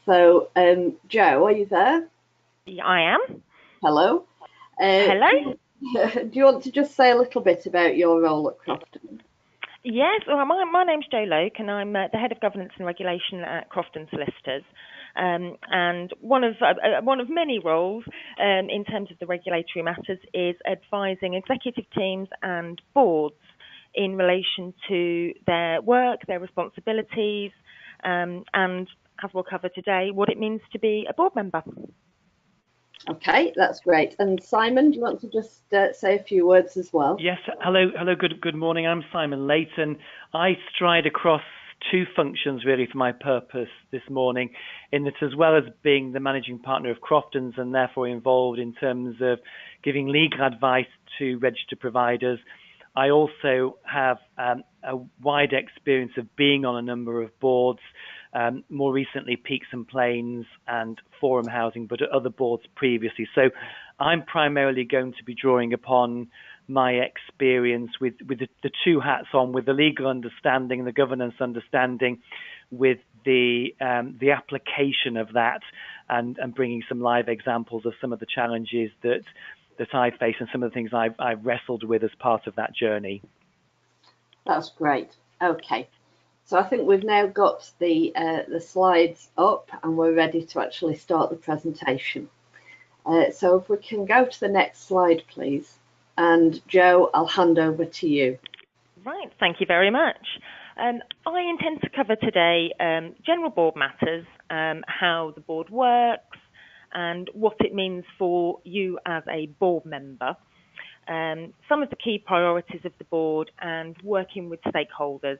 So, Joe, are you there? Yeah, I am. Hello. Hello. Do you want to just say a little bit about your role at Crofton? Yes, well, my name's Jo Loake, and I'm the head of governance and regulation at Croftons Solicitors. And one of many roles in terms of the regulatory matters is advising executive teams and boards in relation to their work, their responsibilities, and as we'll cover today, what it means to be a board member. Okay, that's great. And Simon, do you want to just say a few words as well? Yes, hello, good morning. I'm Simon Leighton. I stride across two functions really for my purpose this morning, in that as well as being the managing partner of Croftons and therefore involved in terms of giving legal advice to registered providers, I also have a wide experience of being on a number of boards, more recently Peaks and Plains and Forum Housing, but at other boards previously. So I'm primarily going to be drawing upon my experience with the two hats on, with the legal understanding, the governance understanding, with the application of that, and bringing some live examples of some of the challenges that I face and some of the things I've wrestled with as part of that journey. That's great. Okay. So I think we've now got the slides up and we're ready to actually start the presentation. So if we can go to the next slide, please. And Joe, I'll hand over to you. Right, thank you very much. I intend to cover today general board matters, how the board works, and what it means for you as a board member. Some of the key priorities of the board and working with stakeholders.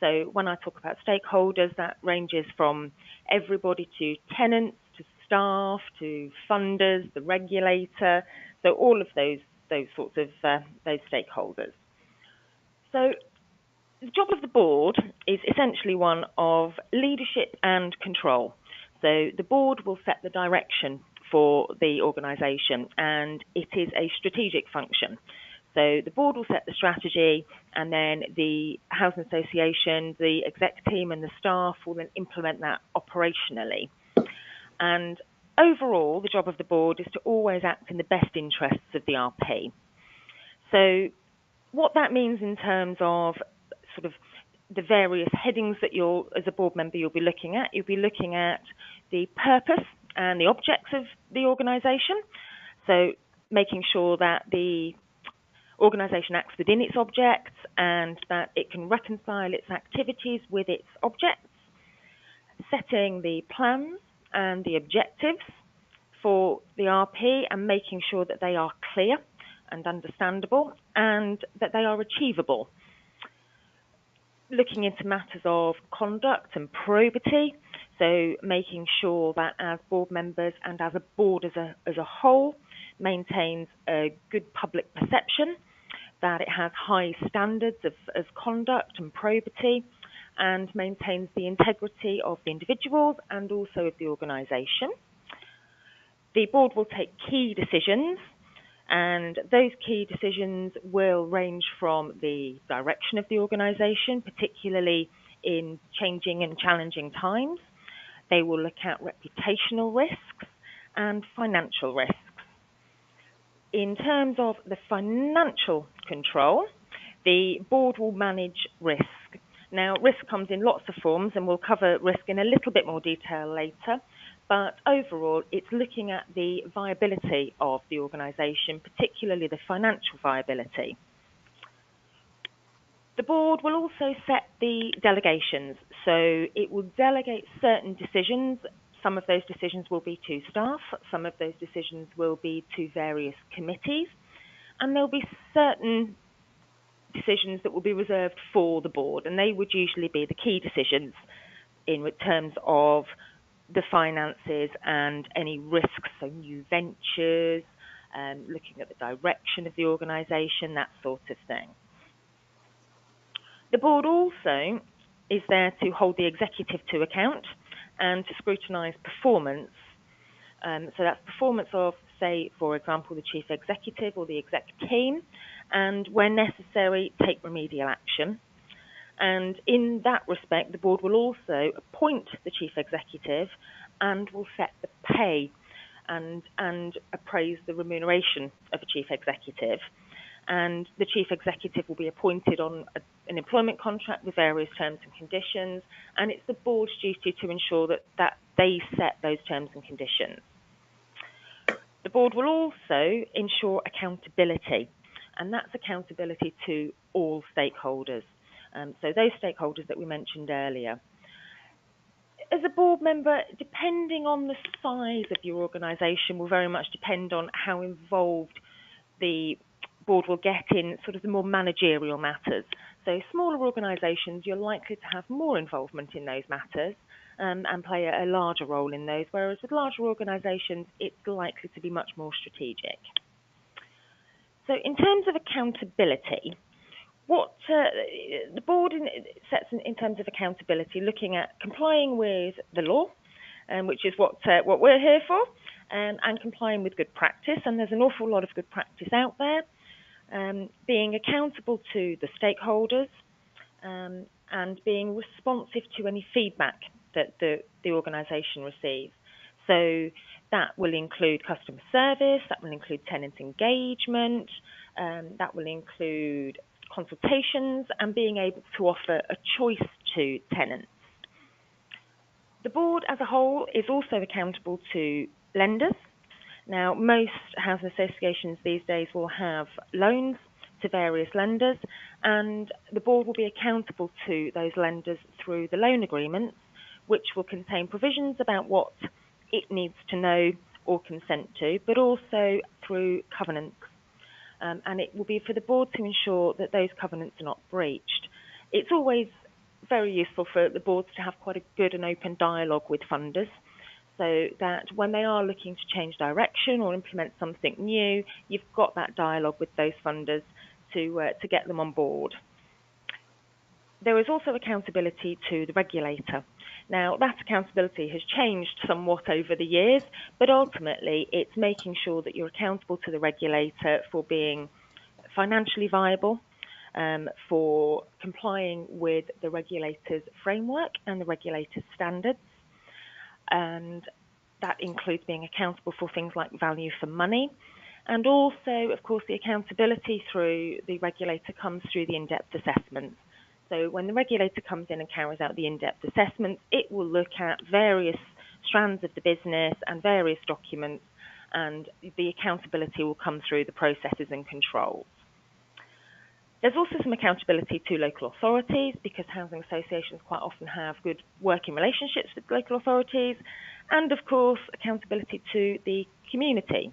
So when I talk about stakeholders, that ranges from everybody to tenants, to staff, to funders, the regulator, so all of those sorts of those stakeholders. So the job of the board is essentially one of leadership and control. So the board will set the direction for the organisation, and it is a strategic function. So the board will set the strategy, and then the housing association, the exec team and the staff will then implement that operationally. And overall, the job of the board is to always act in the best interests of the RP. So what that means in terms of sort of the various headings that as a board member, you'll be looking at the purpose and the objects of the organisation. So making sure that the organisation acts within its objects and that it can reconcile its activities with its objects. Setting the plans and the objectives for the RP and making sure that they are clear and understandable and that they are achievable. Looking into matters of conduct and probity, so making sure that as board members and as a board as a whole maintains a good public perception, that it has high standards of conduct and probity, and maintains the integrity of the individuals and also of the organisation. The board will take key decisions, and those key decisions will range from the direction of the organisation, particularly in changing and challenging times. They will look at reputational risks and financial risks. In terms of the financial control, the board will manage risk. Now, risk comes in lots of forms, and we'll cover risk in a little bit more detail later. But overall, it's looking at the viability of the organisation, particularly the financial viability. The board will also set the delegations. So it will delegate certain decisions. Some of those decisions will be to staff. Some of those decisions will be to various committees. And there'll be certain decisions that will be reserved for the board. And they would usually be the key decisions in terms of the finances and any risks, so new ventures, looking at the direction of the organisation, that sort of thing. The board also is there to hold the executive to account and to scrutinise performance. So that's performance of, say, for example, the chief executive or the exec team, and where necessary, take remedial action. And in that respect, the board will also appoint the chief executive and will set the pay and appraise the remuneration of a chief executive. And the chief executive will be appointed on an employment contract with various terms and conditions, and it's the board's duty to ensure that they set those terms and conditions. The board will also ensure accountability, and that's accountability to all stakeholders. So those stakeholders that we mentioned earlier. As a board member, depending on the size of your organisation, will very much depend on how involved the board will get in sort of the more managerial matters. So smaller organisations, you're likely to have more involvement in those matters and play a larger role in those, whereas with larger organisations, it's likely to be much more strategic. So in terms of accountability, what the board sets in terms of accountability, looking at complying with the law, which is what we're here for, and complying with good practice. And there's an awful lot of good practice out there. Being accountable to the stakeholders, and being responsive to any feedback that the organisation receives. So that will include customer service, that will include tenant engagement, that will include consultations, and being able to offer a choice to tenants. The board as a whole is also accountable to lenders. Now, most housing associations these days will have loans to various lenders, and the board will be accountable to those lenders through the loan agreements, which will contain provisions about what it needs to know or consent to, but also through covenants. And it will be for the board to ensure that those covenants are not breached. It's always very useful for the boards to have quite a good and open dialogue with funders, so that when they are looking to change direction or implement something new, you've got that dialogue with those funders to get them on board. There is also accountability to the regulator. Now, that accountability has changed somewhat over the years, but ultimately it's making sure that you're accountable to the regulator for being financially viable, for complying with the regulator's framework and the regulator's standards. And that includes being accountable for things like value for money. And also, of course, the accountability through the regulator comes through the in-depth assessments. So when the regulator comes in and carries out the in-depth assessments, it will look at various strands of the business and various documents, and the accountability will come through the processes and controls. There's also some accountability to local authorities, because housing associations quite often have good working relationships with local authorities, and of course accountability to the community.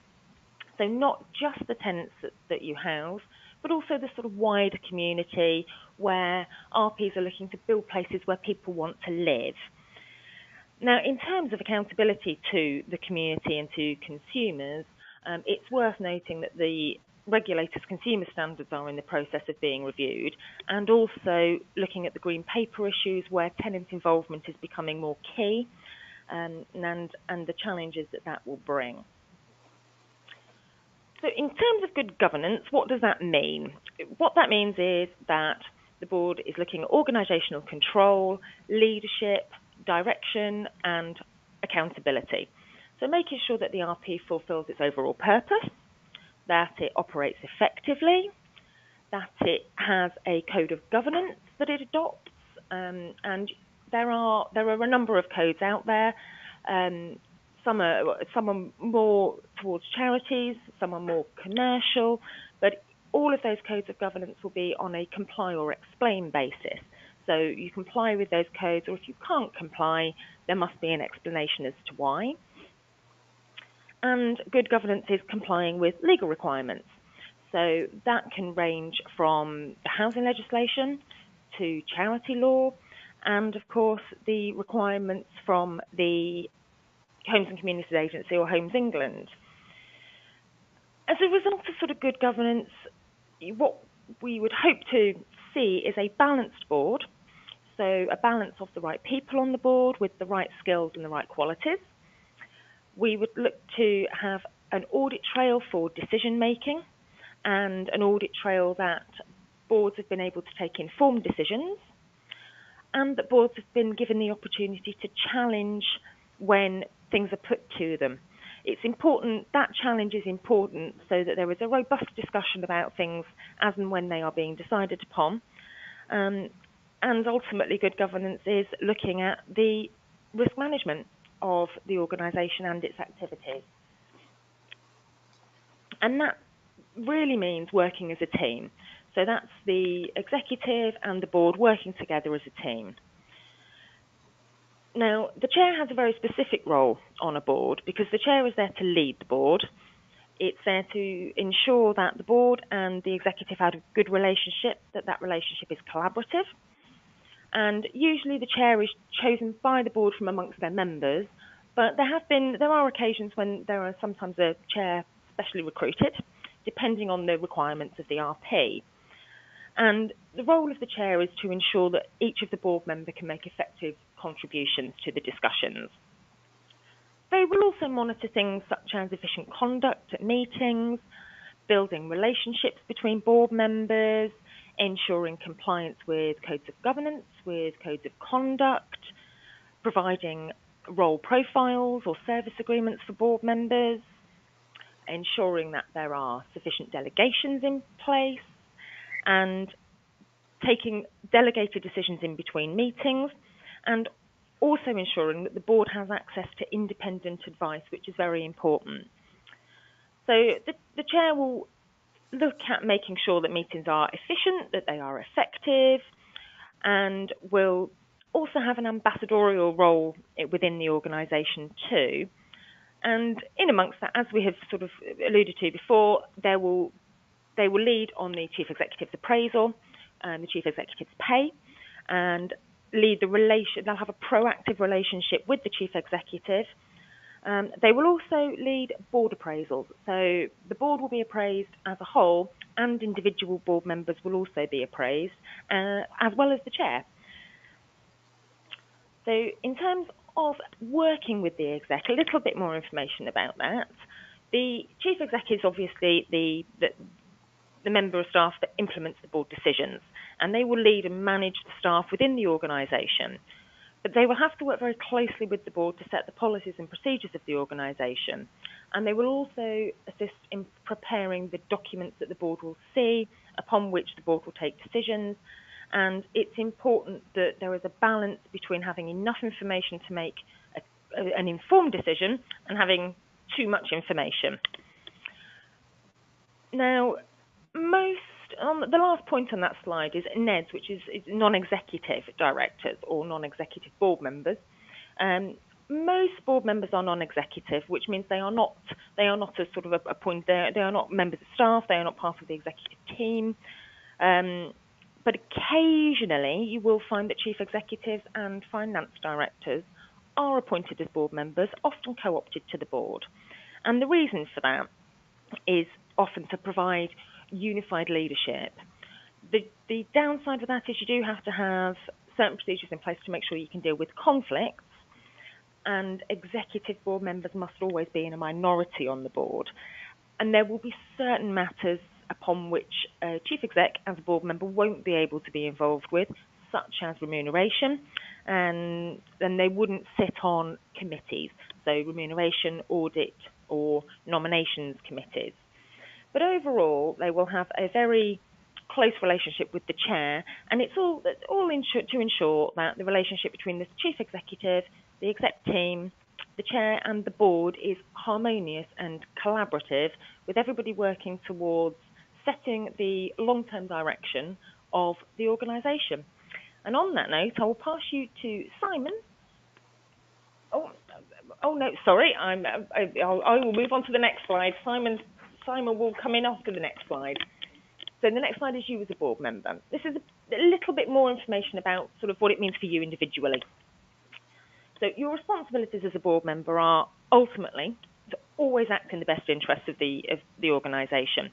So not just the tenants that you house, but also the sort of wider community where RPs are looking to build places where people want to live. Now, in terms of accountability to the community and to consumers, it's worth noting that the regulator's consumer standards are in the process of being reviewed, and also looking at the green paper issues where tenant involvement is becoming more key, and the challenges that will bring. So in terms of good governance, what does that mean? What that means is that the board is looking at organisational control, leadership, direction and accountability. So making sure that the RP fulfills its overall purpose, that it operates effectively, that it has a code of governance that it adopts, and there are a number of codes out there. Some are more towards charities, some are more commercial, but all of those codes of governance will be on a comply or explain basis. So you comply with those codes, or if you can't comply, there must be an explanation as to why. And good governance is complying with legal requirements. So that can range from the housing legislation to charity law, and of course the requirements from the Homes and Communities Agency or Homes England. As a result of sort of good governance, what we would hope to see is a balanced board, so a balance of the right people on the board with the right skills and the right qualities. We would look to have an audit trail for decision making, and an audit trail that boards have been able to take informed decisions, and that boards have been given the opportunity to challenge when things are put to them. It's important, that challenge is important so that there is a robust discussion about things as and when they are being decided upon. And ultimately, good governance is looking at the risk management of the organisation and its activities. And that really means working as a team. So that's the executive and the board working together as a team. Now, the chair has a very specific role on a board because the chair is there to lead the board. It's there to ensure that the board and the executive have a good relationship, that relationship is collaborative. And usually the chair is chosen by the board from amongst their members, but there are occasions when there are sometimes a chair specially recruited, depending on the requirements of the RP. And the role of the chair is to ensure that each of the board members can make effective contributions to the discussions. They will also monitor things such as efficient conduct at meetings, building relationships between board members, ensuring compliance with codes of governance, with codes of conduct, providing role profiles or service agreements for board members, ensuring that there are sufficient delegations in place, and taking delegated decisions in between meetings, and also ensuring that the board has access to independent advice, which is very important. So the chair will look at making sure that meetings are efficient, that they are effective, and will also have an ambassadorial role within the organisation too. And in amongst that, as we have sort of alluded to before, they will lead on the chief executive's appraisal and the chief executive's pay, and lead the relation. They'll have a proactive relationship with the chief executive. They will also lead board appraisals. So the board will be appraised as a whole, and individual board members will also be appraised, as well as the chair. So in terms of working with the exec, a little bit more information about that. The chief exec is obviously the member of staff that implements the board decisions, and they will lead and manage the staff within the organisation. But they will have to work very closely with the board to set the policies and procedures of the organisation. And they will also assist in preparing the documents that the board will see, upon which the board will take decisions. And it's important that there is a balance between having enough information to make an informed decision and having too much information. Now, the last point on that slide is NEDs, which is non-executive directors or non-executive board members. Most board members are non-executive, which means they are not a sort of a point. They are not members of staff. They are not part of the executive team. But occasionally, you will find that chief executives and finance directors are appointed as board members, often co-opted to the board. And the reason for that is often to provide unified leadership. The downside of that is you do have to have certain procedures in place to make sure you can deal with conflicts, and executive board members must always be in a minority on the board. And there will be certain matters upon which a chief exec as a board member won't be able to be involved with, such as remuneration, and then they wouldn't sit on committees, so remuneration, audit, or nominations committees. But overall, they will have a very close relationship with the chair, and it's all to ensure that the relationship between the chief executive, the exec team, the chair and the board is harmonious and collaborative, with everybody working towards setting the long-term direction of the organisation. And on that note, I will pass you to Simon. Oh no, sorry. I will move on to the next slide. Simon will come in after the next slide. So the next slide is you as a board member. This is a little bit more information about sort of what it means for you individually. So your responsibilities as a board member are ultimately to always act in the best interest of the organisation,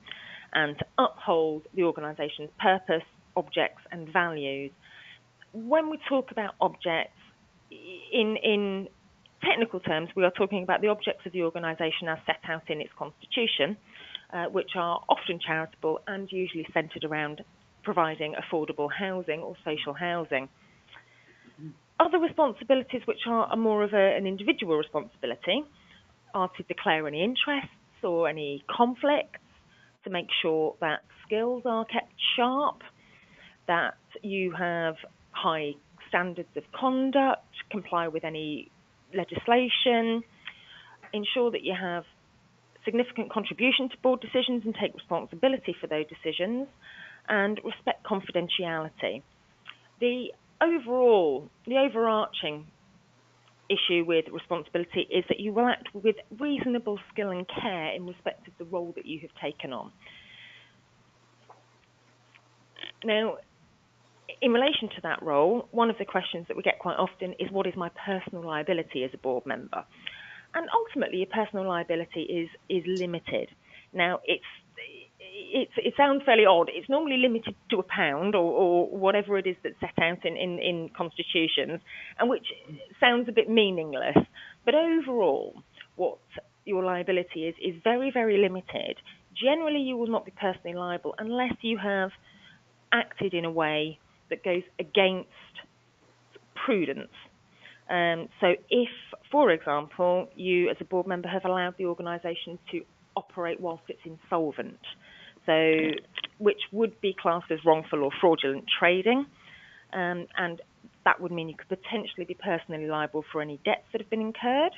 and to uphold the organisation's purpose, objects and values. When we talk about objects, in technical terms, we are talking about the objects of the organisation as set out in its constitution, which are often charitable and usually centred around providing affordable housing or social housing. Other responsibilities which are more of an individual responsibility are to declare any interests or any conflicts, to make sure that skills are kept sharp, that you have high standards of conduct, comply with any legislation, ensure that you have significant contribution to board decisions and take responsibility for those decisions, and respect confidentiality. The overarching issue with responsibility is that you will act with reasonable skill and care in respect of the role that you have taken on. Now, in relation to that role, one of the questions that we get quite often is, what is my personal liability as a board member? And ultimately, your personal liability is limited. Now, it sounds fairly odd. It's normally limited to £1 or whatever it is that's set out in constitutions, and which sounds a bit meaningless. But overall, what your liability is very, very limited. Generally, you will not be personally liable unless you have acted in a way that goes against prudence. So if, for example, you as a board member have allowed the organisation to operate whilst it's insolvent, so which would be classed as wrongful or fraudulent trading, and that would mean you could potentially be personally liable for any debts that have been incurred.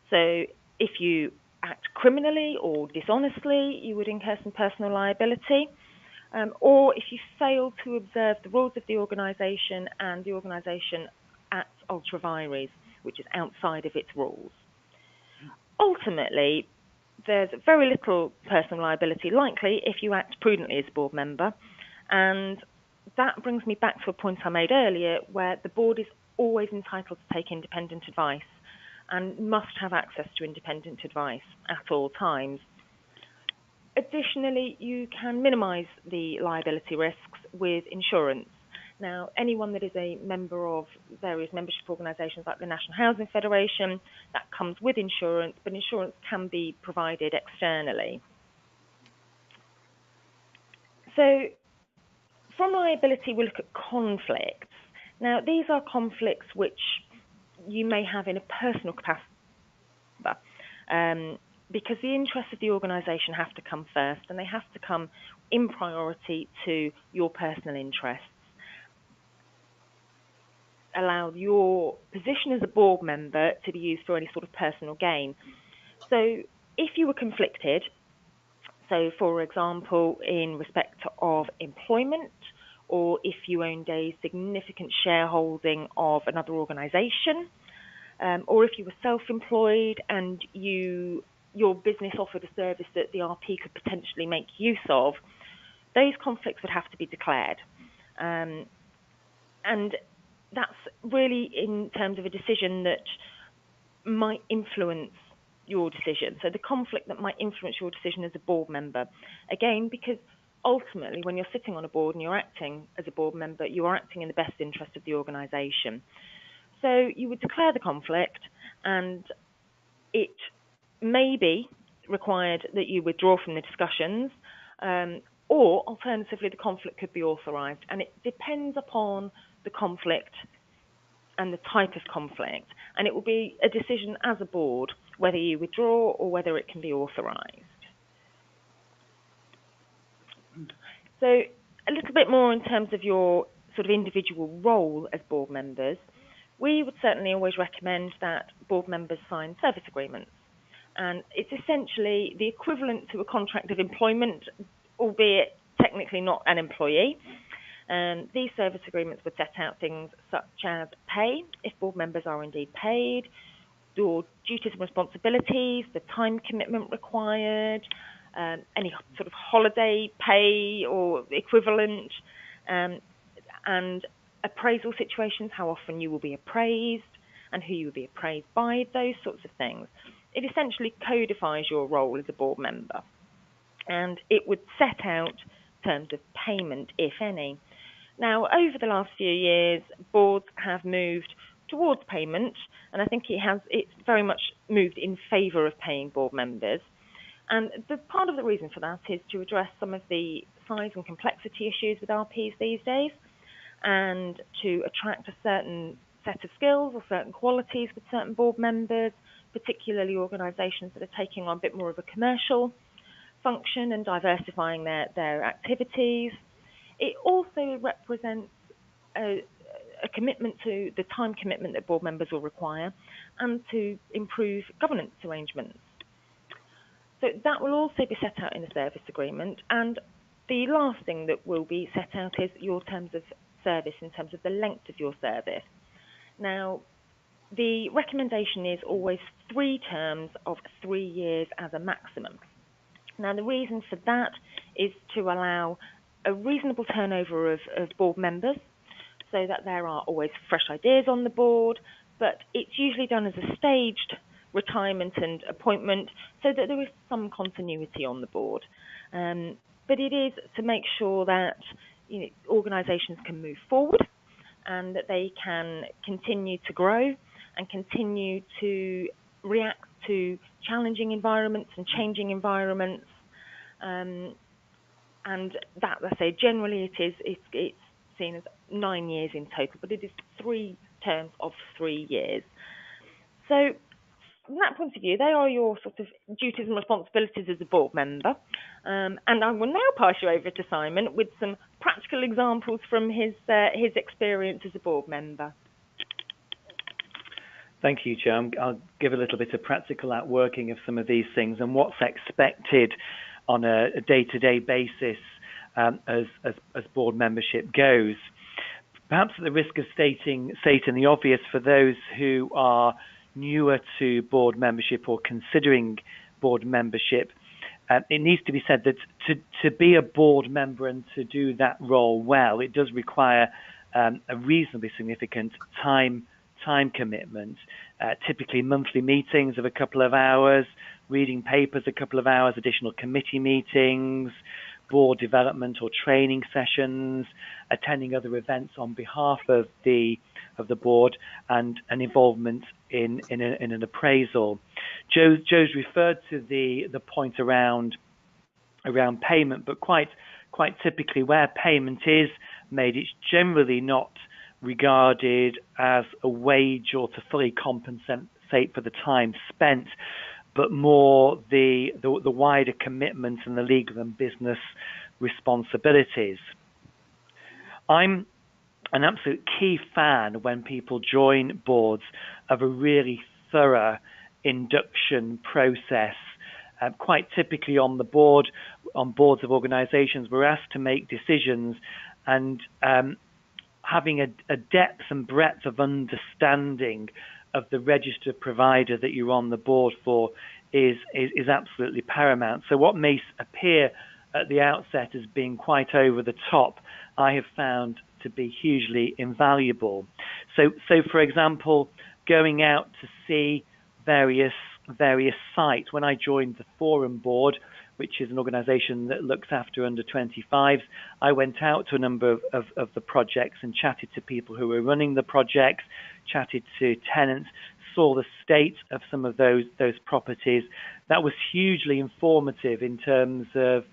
So if you act criminally or dishonestly, you would incur some personal liability. Or if you fail to observe the rules of the organisation and the organisation acts ultra vires, which is outside of its rules. Ultimately, there's very little personal liability likely if you act prudently as a board member, and that brings me back to a point I made earlier, where the board is always entitled to take independent advice and must have access to independent advice at all times. Additionally, you can minimise the liability risks with insurance. Now, anyone that is a member of various membership organisations like the National Housing Federation, that comes with insurance, but insurance can be provided externally. So, from liability, we look at conflicts. Now, these are conflicts which you may have in a personal capacity, because the interests of the organisation have to come first, and they have to come in priority to your personal interests. Allow your position as a board member to be used for any sort of personal gain. So if you were conflicted, so for example, in respect of employment, or if you owned a significant shareholding of another organisation, or if you were self-employed and your business offered a service that the RP could potentially make use of, those conflicts would have to be declared. And that's really in terms of a decision that might influence your decision. So the conflict that might influence your decision as a board member. Again, because ultimately when you're sitting on a board and you're acting as a board member, you are acting in the best interest of the organisation. So you would declare the conflict, and it may be required that you withdraw from the discussions, or alternatively the conflict could be authorised, and it depends upon the conflict and the type of conflict, and it will be a decision as a board whether you withdraw or whether it can be authorised. So a little bit more in terms of your sort of individual role as board members. We would certainly always recommend that board members sign service agreements. And it's essentially the equivalent to a contract of employment, albeit technically not an employee. These service agreements would set out things such as pay, if board members are indeed paid, your duties and responsibilities, the time commitment required, any sort of holiday pay or equivalent, and appraisal situations, how often you will be appraised and who you will be appraised by, those sorts of things. It essentially codifies your role as a board member, and it would set out terms of payment, if any. Now, over the last few years, boards have moved towards payment, and I think it's very much moved in favour of paying board members. And part of the reason for that is to address some of the size and complexity issues with RPs these days. and to attract a certain set of skills or certain qualities with certain board members, particularly organisations that are taking on a bit more of a commercial function and diversifying their activities. It also represents a commitment to the time commitment that board members will require and to improve governance arrangements. So that will also be set out in the service agreement. And the last thing that will be set out is your terms of service in terms of the length of your service. Now, the recommendation is always 3 terms of 3 years as a maximum. Now, the reason for that is to allow a reasonable turnover of board members so that there are always fresh ideas on the board, but it's usually done as a staged retirement and appointment so that there is some continuity on the board. But it is to make sure that organisations can move forward and that they can continue to grow and continue to react to challenging environments and changing environments. And that, I say, generally it's seen as 9 years in total, but it is 3 terms of 3 years. So from that point of view, they are your sort of duties and responsibilities as a board member. And I will now pass you over to Simon with some practical examples from his experience as a board member. Thank you, Jo. I'll give a little bit of practical outworking of some of these things and what's expected on a day-to-day basis as board membership goes. Perhaps at the risk of stating the obvious for those who are newer to board membership or considering board membership, it needs to be said that to be a board member and to do that role well, it does require a reasonably significant time commitment, typically monthly meetings of a couple of hours, reading papers a couple of hours, additional committee meetings, board development or training sessions, attending other events on behalf of the board, and an involvement in an appraisal. Joe's referred to the point around payment, but quite typically where payment is made, it's generally not regarded as a wage or to fully compensate for the time spent, but more the wider commitment and the legal and business responsibilities. I'm an absolute key fan when people join boards of a really thorough induction process. Quite typically on boards of organisations, we're asked to make decisions, and having a depth and breadth of understanding of the registered provider that you're on the board for is absolutely paramount. So what may appear at the outset as being quite over the top, I have found to be hugely invaluable. So for example, going out to see various sites. When I joined the Forum Board, which is an organisation that looks after under 25s, I went out to a number of the projects and chatted to people who were running the projects, chatted to tenants, saw the state of some of those properties. That was hugely informative in terms of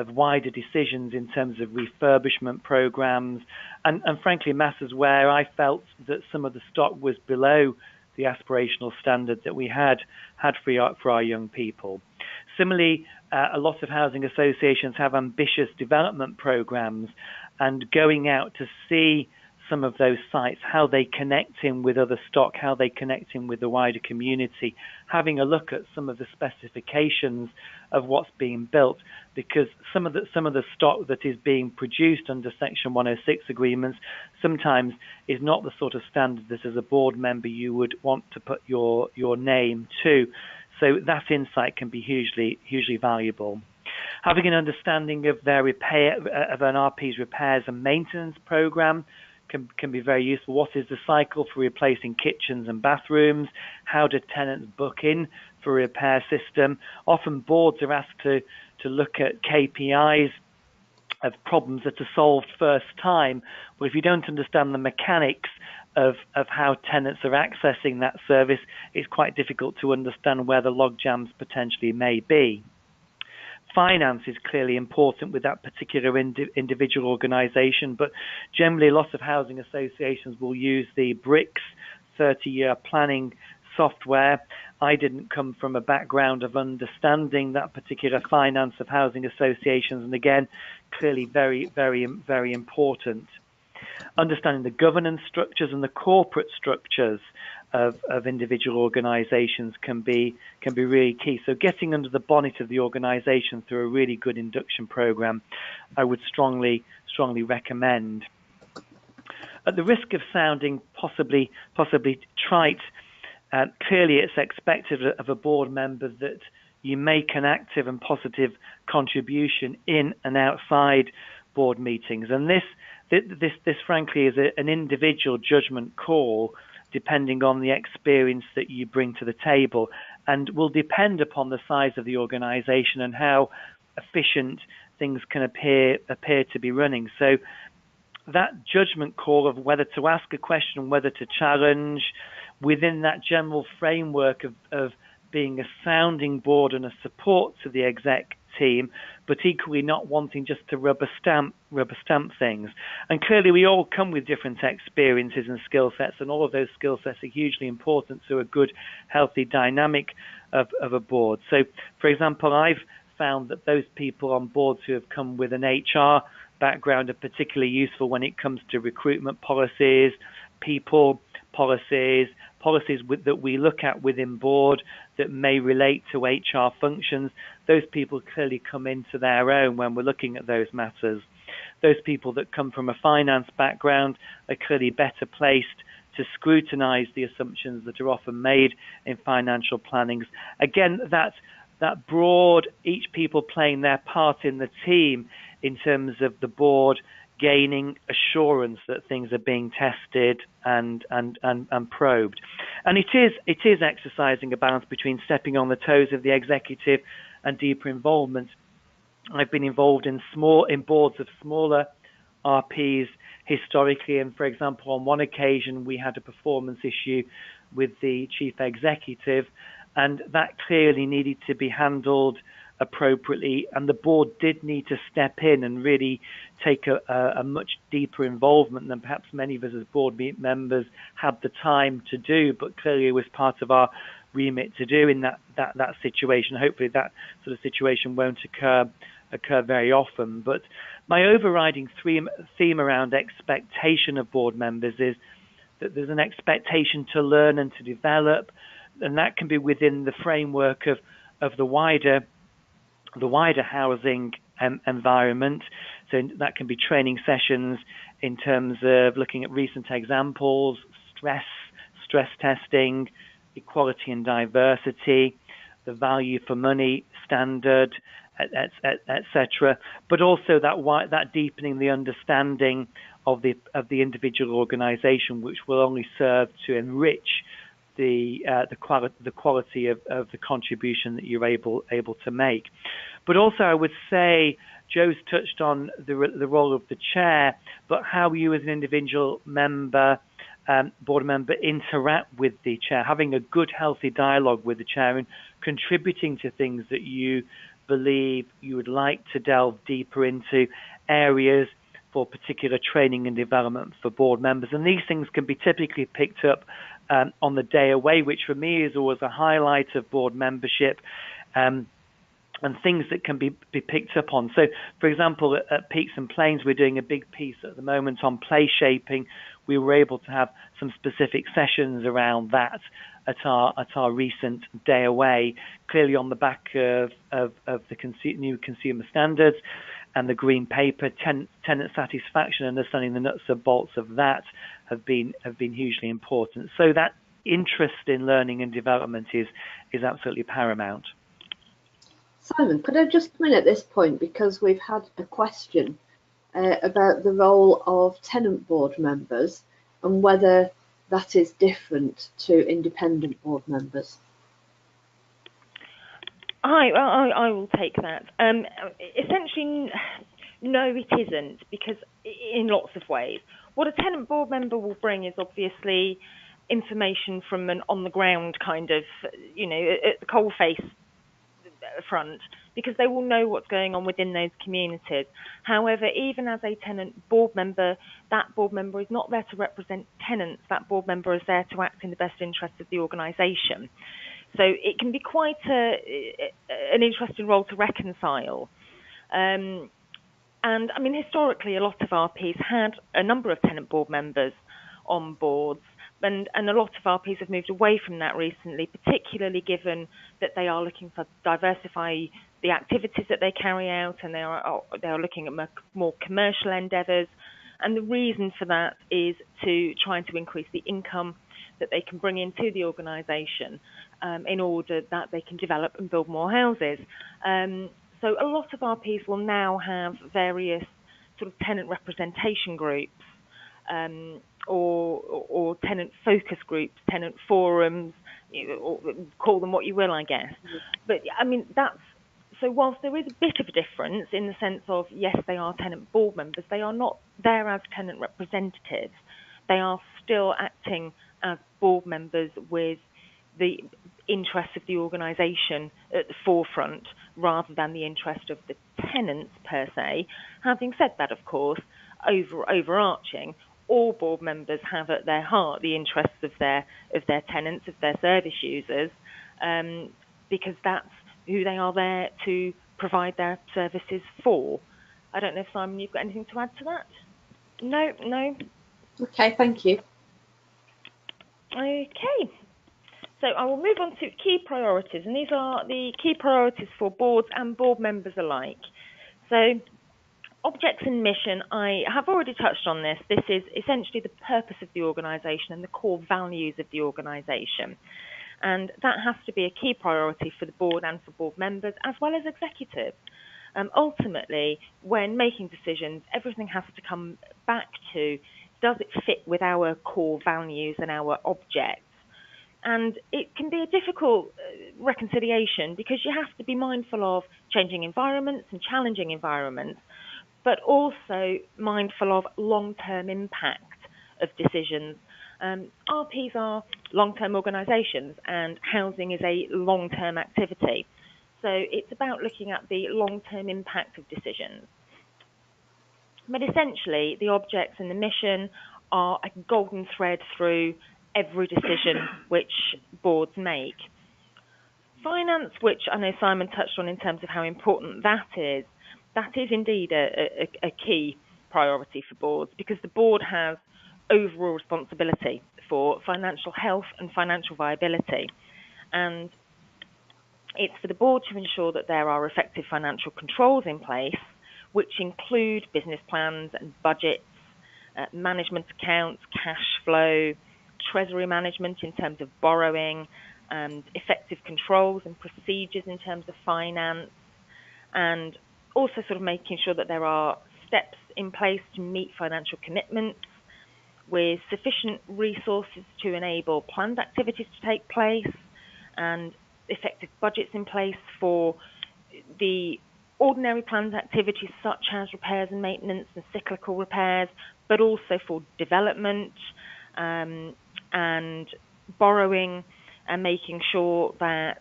wider decisions in terms of refurbishment programs, and frankly matters where I felt that some of the stock was below the aspirational standard that we had for our young people. Similarly, a lot of housing associations have ambitious development programs, and going out to see some of those sites, how they connect in with other stock, how they connect in with the wider community, having a look at some of the specifications of what's being built, because some of the stock that is being produced under Section 106 agreements sometimes is not the sort of standard that as a board member you would want to put your name to. So that insight can be hugely valuable. Having an understanding of their of an RP's repairs and maintenance program can be very useful. What is the cycle for replacing kitchens and bathrooms? How do tenants book in for a repair system? Often boards are asked to look at KPIs of problems that are solved first time. But if you don't understand the mechanics of how tenants are accessing that service, it's quite difficult to understand where the log jams potentially may be. finance is clearly important with that particular individual organisation, but generally lots of housing associations will use the BRICS 30-year planning software. I didn't come from a background of understanding that particular finance of housing associations, and again, clearly very, very, very important. Understanding the governance structures and the corporate structures of individual organisations can be really key. So getting under the bonnet of the organisation through a really good induction programme, I would strongly recommend. At the risk of sounding possibly trite, clearly it's expected of a board member that you make an active and positive contribution in and outside board meetings, and this frankly is an individual judgment call depending on the experience that you bring to the table, and will depend upon the size of the organisation and how efficient things can appear to be running. So that judgment call of whether to ask a question, whether to challenge, within that general framework of being a sounding board and a support to the exec team, but equally not wanting just to rubber stamp things. And clearly we all come with different experiences and skill sets, and all of those skill sets are hugely important to a good, healthy dynamic of a board. So, for example, I've found that those people on boards who have come with an HR background are particularly useful when it comes to recruitment policies, people policies that we look at within board that may relate to HR functions. Those people clearly come into their own when we're looking at those matters. Those people that come from a finance background are clearly better placed to scrutinise the assumptions that are often made in financial plannings. Again, that broad, each people playing their part in the team in terms of the board gaining assurance that things are being tested and probed. And it is exercising a balance between stepping on the toes of the executive and deeper involvement. I've been involved in boards of smaller RPs historically, and for example, on one occasion we had a performance issue with the chief executive, and that clearly needed to be handled appropriately, and the board did need to step in and really take a much deeper involvement than perhaps many of us as board members had the time to do, but clearly it was part of our remit to do in that situation. Hopefully that sort of situation won't occur very often. But my overriding theme around expectation of board members is that there's an expectation to learn and to develop, and that can be within the framework of the wider housing environment. So that can be training sessions in terms of looking at recent examples, stress testing, equality and diversity, the value for money standard, etc. But also that deepening the understanding of the individual organisation, which will only serve to enrich the quality of the contribution that you're able to make. But also, I would say, Joe's touched on the role of the chair, but how you as an individual member, board member, interact with the chair, having a good, healthy dialogue with the chair and contributing to things that you believe you would like to delve deeper into, areas for particular training and development for board members. And these things can be typically picked up on the day away, which for me is always a highlight of board membership, and things that can be picked up on. So, for example, at Peaks and Plains, we're doing a big piece at the moment on play shaping. We were able to have some specific sessions around that at our recent day away, clearly on the back of the new consumer standards and the green paper. Tenant satisfaction and understanding the nuts and bolts of that have been hugely important. So that interest in learning and development is absolutely paramount. Simon, could I just come in at this point, because we've had a question about the role of tenant board members and whether that is different to independent board members. I will take that. Essentially, no, it isn't, because in lots of ways. What a tenant board member will bring is obviously information from an on-the-ground kind of, at the coalface front, because they will know what's going on within those communities. However, even as a tenant board member, that board member is not there to represent tenants. That board member is there to act in the best interest of the organisation. So it can be quite an interesting role to reconcile. And I mean, historically, a lot of RPs had a number of tenant board members on boards, and a lot of RPs have moved away from that recently, particularly given that they are looking to diversify the activities that they carry out, and they are looking at more commercial endeavours. And the reason for that is to trying to increase the income that they can bring into the organisation in order that they can develop and build more houses. So a lot of RPs will now have various sort of tenant representation groups, or tenant focus groups, tenant forums, or call them what you will, I guess. But I mean, so whilst there is a bit of a difference in the sense of, yes, they are tenant board members, they are not there as tenant representatives. They are still acting as board members with the interests of the organisation at the forefront rather than the interest of the tenants per se. Having said that, of course, overarching, all board members have at their heart the interests of their tenants, of their service users, because that's who they are there to provide their services for. I don't know if, Simon, you've got anything to add to that? No? Okay, thank you. Okay. So I will move on to key priorities, and these are the key priorities for boards and board members alike. So objects and mission, I have already touched on this. This is essentially the purpose of the organisation and the core values of the organisation. And that has to be a key priority for the board and for board members, as well as executives. Ultimately, when making decisions, everything has to come back to, does it fit with our core values and our objects? And it can be a difficult reconciliation because you have to be mindful of changing environments and challenging environments, but also mindful of long-term impact of decisions. RPs are long-term organisations, and housing is a long-term activity. So it's about looking at the long-term impact of decisions. But essentially, the objects and the mission are a golden thread through every decision which boards make. Finance, which I know Simon touched on in terms of how important that is indeed a key priority for boards, because the board has overall responsibility for financial health and financial viability. And it's for the board to ensure that there are effective financial controls in place, which include business plans and budgets, management accounts, cash flow, treasury management in terms of borrowing, and effective controls and procedures in terms of finance, and also sort of making sure that there are steps in place to meet financial commitments with sufficient resources to enable planned activities to take place, and effective budgets in place for the ordinary planned activities such as repairs and maintenance and cyclical repairs, but also for development and borrowing, and making sure that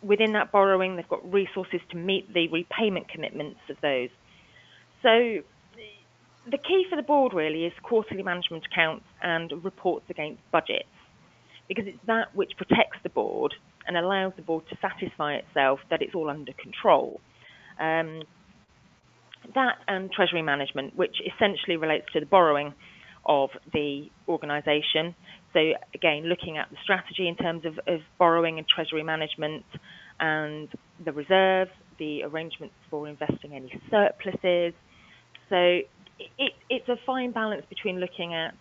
within that borrowing they've got resources to meet the repayment commitments of those. So the key for the board really is quarterly management accounts and reports against budgets, because it's that which protects the board and allows the board to satisfy itself that it's all under control. That and treasury management, which essentially relates to the borrowing of the organisation. So again, looking at the strategy in terms of borrowing and treasury management, and the reserves, the arrangements for investing any surpluses. So it's a fine balance between looking at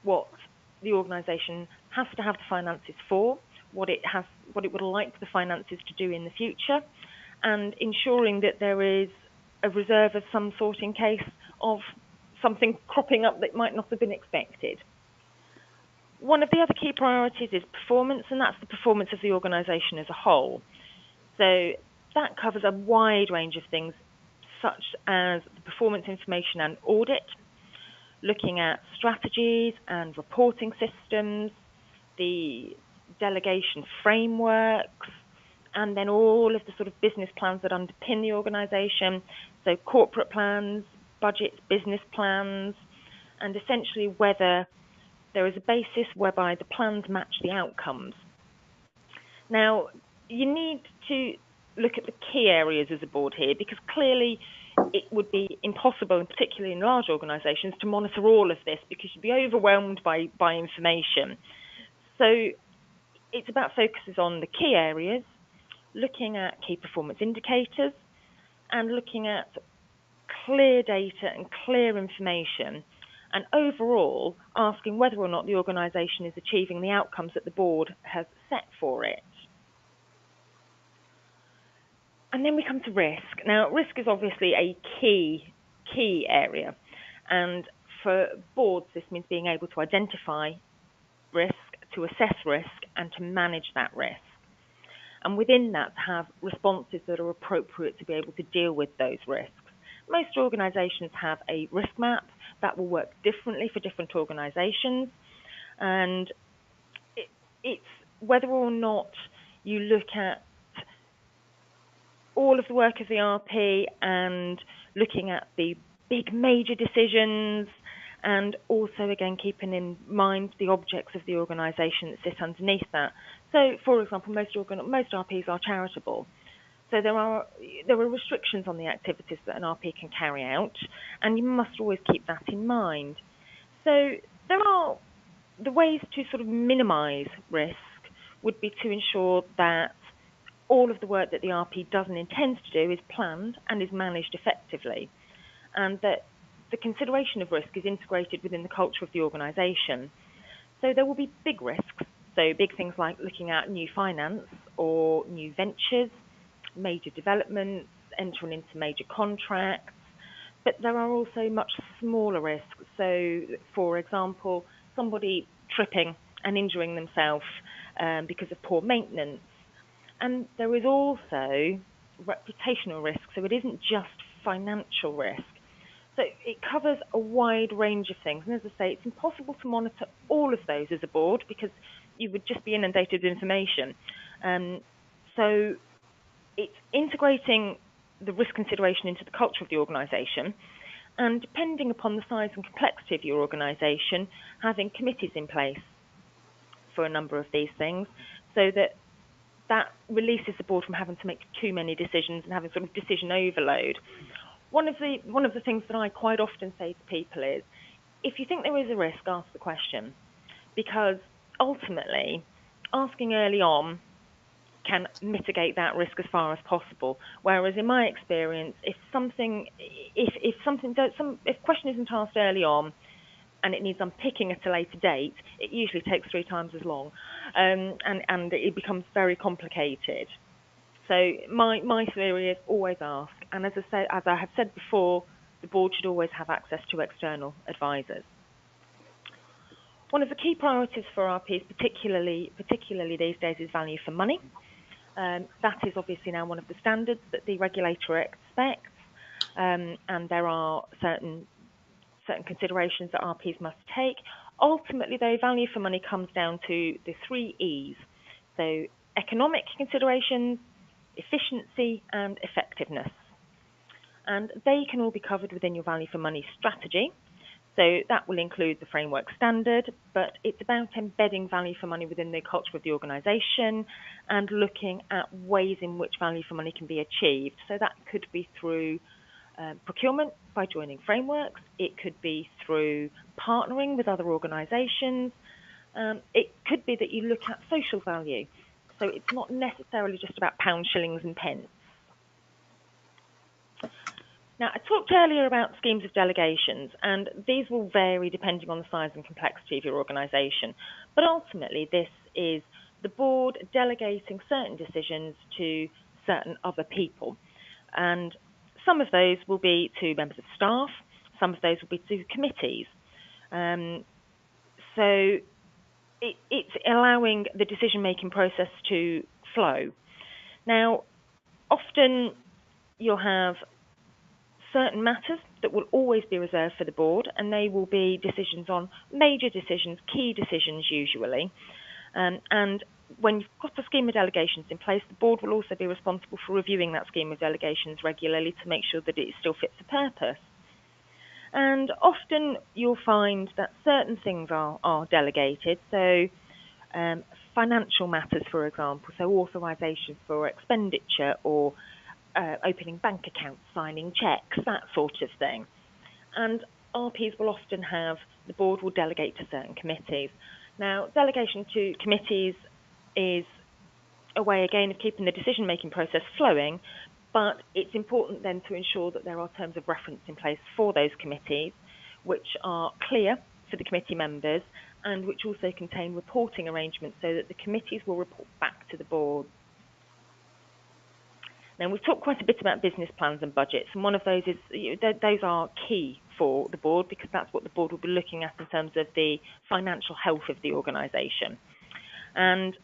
what the organisation has to have the finances for, what it would like the finances to do in the future, and ensuring that there is a reserve of some sort in case of something cropping up that might not have been expected. One of the other key priorities is performance, and that's the performance of the organisation as a whole. So that covers a wide range of things, such as the performance information and audit, looking at strategies and reporting systems, the delegation frameworks, and then all of the sort of business plans that underpin the organisation, so corporate plans, budgets, business plans, and essentially whether there is a basis whereby the plans match the outcomes. Now, you need to look at the key areas as a board here, because clearly it would be impossible, and particularly in large organisations, to monitor all of this because you'd be overwhelmed by information. So it's about focuses on the key areas, looking at key performance indicators, and looking at clear data and clear information, and overall asking whether or not the organisation is achieving the outcomes that the board has set for it. And then we come to risk. Now, risk is obviously a key area, and for boards this means being able to identify risk, to assess risk, and to manage that risk. And within that, to have responses that are appropriate to be able to deal with those risks. Most organisations have a risk map that will work differently for different organisations, and it's whether or not you look at all of the work of the RP and looking at the big major decisions, and also again keeping in mind the objects of the organisation that sit underneath that. So, for example, most RPs are charitable. So there are restrictions on the activities that an RP can carry out, and you must always keep that in mind. So there are the ways to sort of minimise risk would be to ensure that all of the work that the RP does and intends to do is planned and is managed effectively, and that the consideration of risk is integrated within the culture of the organisation. So there will be big risks, so big things like looking at new finance or new ventures, major developments, entering into major contracts, but there are also much smaller risks. So, for example, somebody tripping and injuring themselves because of poor maintenance. And there is also reputational risk, so it isn't just financial risk. So it covers a wide range of things. And as I say, it's impossible to monitor all of those as a board because you would just be inundated with information. So it's integrating the risk consideration into the culture of the organisation, and depending upon the size and complexity of your organisation, having committees in place for a number of these things, so that releases the board from having to make too many decisions and having sort of decision overload. One of the things that I quite often say to people is, if you think there is a risk, ask the question, because ultimately asking early on can mitigate that risk as far as possible. Whereas in my experience, if question isn't asked early on and it needs unpicking at a later date, it usually takes 3 times as long, and it becomes very complicated. So my theory is always ask, and as I have said before, the board should always have access to external advisors. One of the key priorities for RPs, particularly these days, is value for money. That is obviously now one of the standards that the regulator expects, and there are certain considerations that RPs must take. Ultimately, though, value for money comes down to the 3 E's. So economic considerations, efficiency, and effectiveness. And they can all be covered within your value for money strategy. So that will include the framework standard, but it's about embedding value for money within the culture of the organisation and looking at ways in which value for money can be achieved. So that could be through procurement by joining frameworks. It could be through partnering with other organisations. It could be that you look at social value. So it's not necessarily just about pounds, shillings and pence. Now, I talked earlier about schemes of delegations, and these will vary depending on the size and complexity of your organisation. But ultimately, this is the board delegating certain decisions to certain other people. And some of those will be to members of staff, some of those will be to committees. So it's allowing the decision-making process to flow. Now, often you'll have certain matters that will always be reserved for the board, and they will be decisions on major decisions, key decisions usually. And when you've got a scheme of delegations in place, the board will also be responsible for reviewing that scheme of delegations regularly to make sure that it still fits the purpose. And often you'll find that certain things are delegated. So financial matters, for example, so authorisation for expenditure or opening bank accounts, signing cheques, that sort of thing. And RPs will often have, the board will delegate to certain committees. Now, delegation to committees is a way, again, of keeping the decision-making process flowing, but it's important then to ensure that there are terms of reference in place for those committees, which are clear for the committee members and which also contain reporting arrangements so that the committees will report back to the board. Now, we've talked quite a bit about business plans and budgets, and one of those is, those are key for the board because that's what the board will be looking at in terms of the financial health of the organisation. And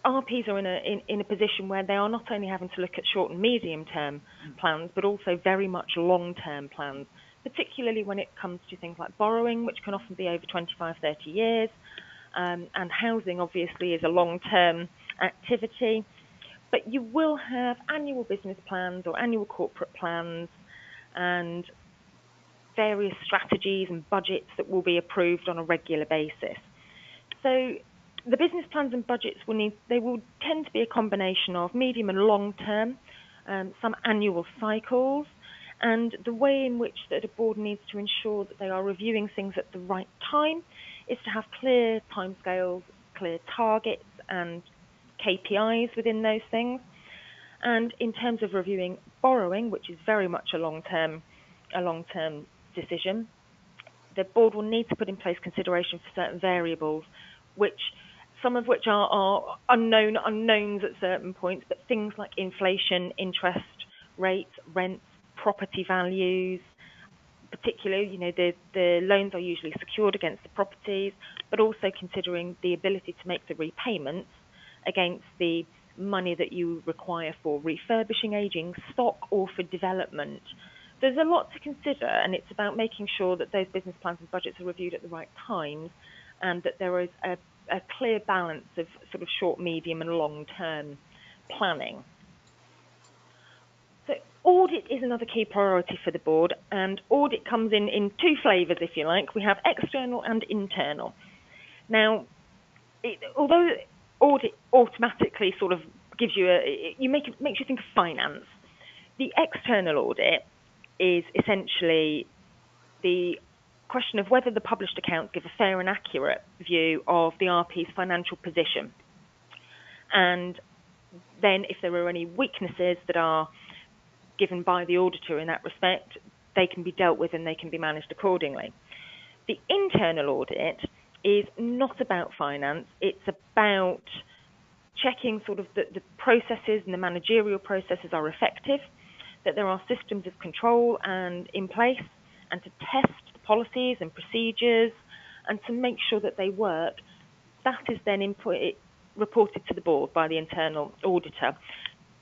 RPs are in a position where they are not only having to look at short and medium term plans, but also very much long term plans, particularly when it comes to things like borrowing, which can often be over 25, 30 years, and housing obviously is a long term activity. But you will have annual business plans or annual corporate plans and various strategies and budgets that will be approved on a regular basis. So the business plans and budgets will tend to be a combination of medium and long term, some annual cycles, and the way in which that a board needs to ensure that they are reviewing things at the right time is to have clear timescales, clear targets and KPIs within those things. And in terms of reviewing borrowing, which is very much a long-term decision, the board will need to put in place consideration for certain variables, some of which are unknowns at certain points, but things like inflation, interest rates, rents, property values, particularly, the loans are usually secured against the properties, but also considering the ability to make the repayments against the money that you require for refurbishing aging stock or for development. There's a lot to consider, and it's about making sure that those business plans and budgets are reviewed at the right times and that there is a clear balance of sort of short, medium and long-term planning. So audit is another key priority for the board, and audit comes in two flavours, if you like. We have external and internal. Now, although audit automatically sort of gives you makes you think of finance, the external audit is essentially the question of whether the published accounts give a fair and accurate view of the RP's financial position. And then if there are any weaknesses that are given by the auditor in that respect, they can be dealt with and they can be managed accordingly. The internal audit is not about finance. It's about checking sort of the processes and the managerial processes are effective, that there are systems of control and in place, and to test the policies and procedures and to make sure that they work. That is then reported to the board by the internal auditor.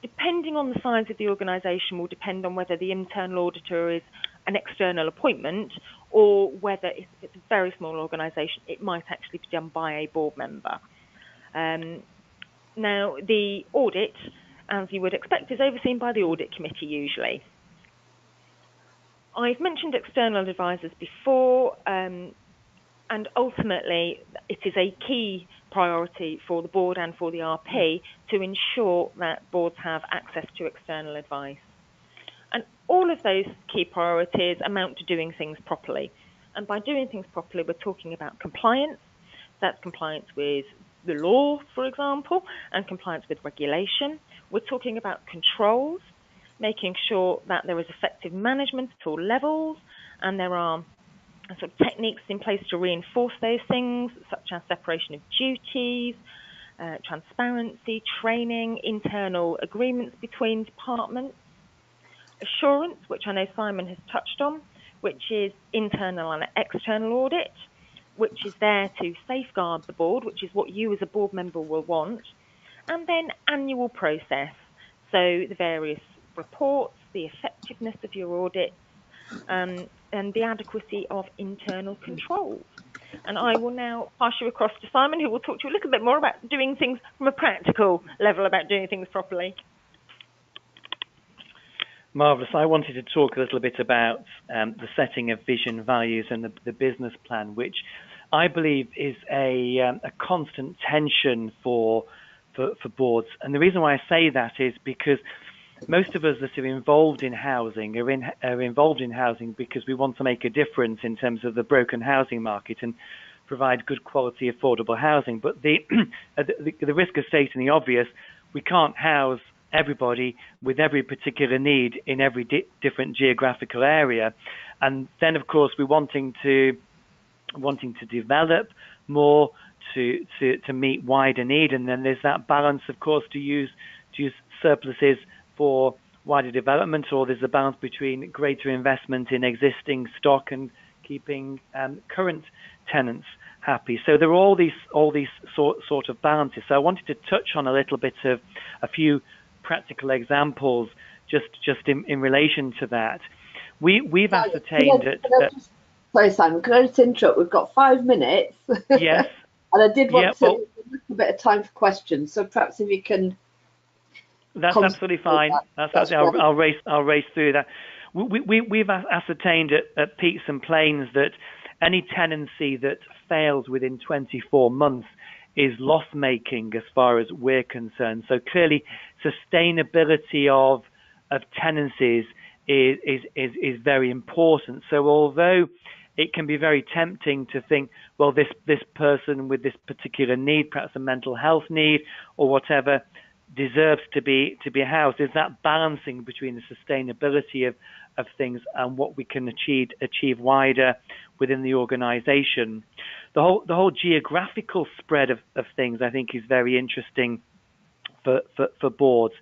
Depending on the size of the organisation will depend on whether the internal auditor is an external appointment or whether if it's a very small organisation, it might actually be done by a board member. Now, the audit, as you would expect, is overseen by the audit committee usually. I've mentioned external advisors before, and ultimately it is a key priority for the board and for the RP to ensure that boards have access to external advice. And all of those key priorities amount to doing things properly. And by doing things properly, we're talking about compliance. That's compliance with the law, for example, and compliance with regulation. We're talking about controls, making sure that there is effective management at all levels, and there are sort of techniques in place to reinforce those things, such as separation of duties, transparency, training, internal agreements between departments, assurance, which I know Simon has touched on, which is internal and external audit, which is there to safeguard the board, which is what you as a board member will want, and then annual process, so the various reports, the effectiveness of your audits, and the adequacy of internal controls. And I will now pass you across to Simon, who will talk to you a little bit more about doing things from a practical level, about doing things properly. Marvellous. I wanted to talk a little bit about the setting of vision, values, and the business plan, which I believe is a constant tension for boards. And the reason why I say that is because most of us that are involved in housing are involved in housing because we want to make a difference in terms of the broken housing market and provide good quality, affordable housing. But the risk of stating the obvious, we can't house everybody with every particular need in every different geographical area. And then, of course, we're wanting to develop more to meet wider need. And then there's that balance, of course, to use surpluses for wider development, or there's a balance between greater investment in existing stock and keeping current tenants happy. So there are all these sort of balances. So I wanted to touch on a little bit of a few practical examples just in relation to that. We've ascertained that. Sorry, Simon, can I just interrupt? We've got 5 minutes. Yes. And I did want a little bit of time for questions. So perhaps if you can. That's absolutely fine. I'll race through that. We've ascertained at Peaks and Plains that any tenancy that fails within 24 months is loss-making as far as we're concerned. So clearly, sustainability of tenancies is very important. So although it can be very tempting to think, well, this person with this particular need, perhaps a mental health need or whatever, deserves to be housed. Is that balancing between the sustainability of things and what we can achieve wider within the organisation? The whole geographical spread of things, I think, is very interesting for boards.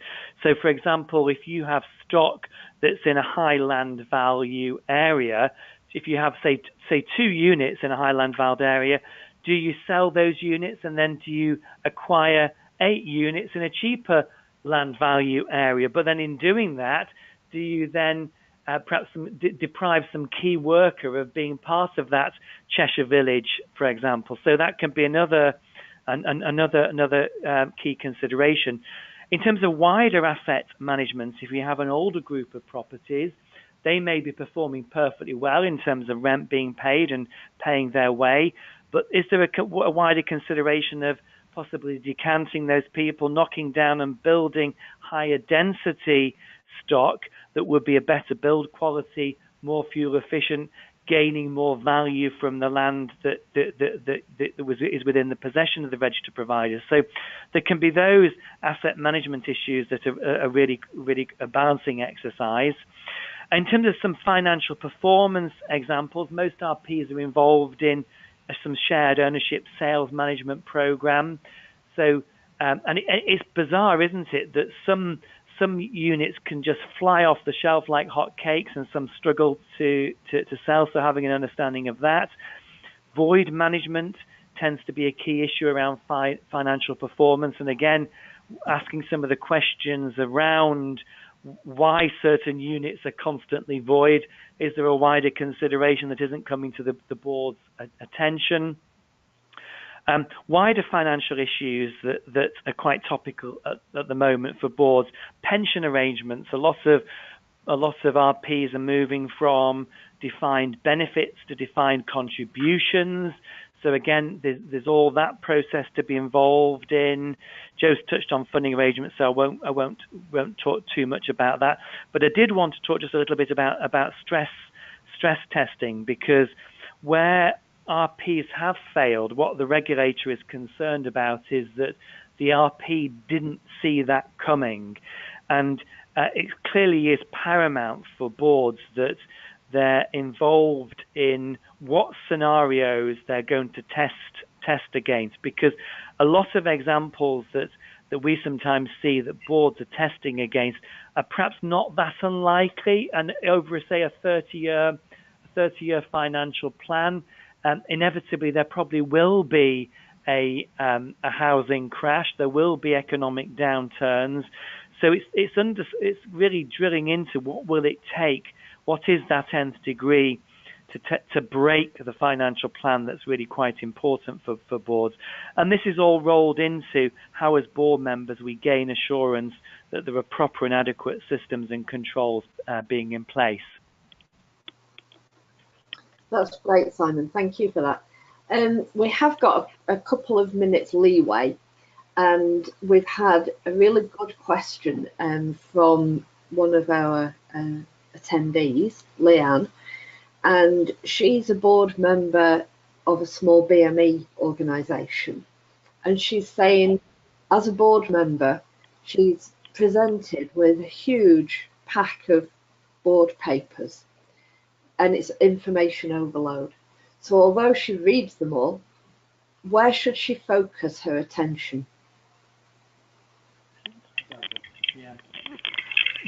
So, for example, if you have stock that's in a high land value area, if you have say 2 units in a high land value area, do you sell those units and then do you acquire 8 units in a cheaper land value area? But then in doing that, do you then perhaps deprive some key worker of being part of that Cheshire village, for example? So that can be another key consideration. In terms of wider asset management, if you have an older group of properties, they may be performing perfectly well in terms of rent being paid and paying their way, but is there a wider consideration of possibly decanting those people, knocking down and building higher density stock that would be a better build quality, more fuel efficient, gaining more value from the land that is within the possession of the registered providers? So there can be those asset management issues that are really a balancing exercise. In terms of some financial performance examples, most RPs are involved in some shared ownership sales management program. So, and it's bizarre, isn't it, that some units can just fly off the shelf like hotcakes, and some struggle to sell. So, having an understanding of that, void management tends to be a key issue around financial performance, and again, asking some of the questions around why certain units are constantly void. Is there a wider consideration that isn't coming to the board's attention? Wider financial issues that are quite topical at the moment for boards. Pension arrangements. A lot of RPs are moving from defined benefits to defined contributions. So again, there's all that process to be involved in. Joe's touched on funding arrangements, so I won't talk too much about that. But I did want to talk just a little bit about stress testing, because where RPs have failed, what the regulator is concerned about is that the RP didn't see that coming, and it clearly is paramount for boards that they're involved in what scenarios they're going to test against, because a lot of examples that we sometimes see that boards are testing against are perhaps not that unlikely, and over say a 30-year financial plan, inevitably there probably will be a housing crash, there will be economic downturns. So it's really drilling into what will it take. What is that nth degree to break the financial plan that's really quite important for boards. And this is all rolled into how, as board members, we gain assurance that there are proper and adequate systems and controls being in place. That's great, Simon. Thank you for that. We have got a couple of minutes leeway, and we've had a really good question from one of our attendees, Leanne, and she's a board member of a small BME organisation. And she's saying, as a board member, she's presented with a huge pack of board papers, and it's information overload. So although she reads them all, where should she focus her attention? Yeah.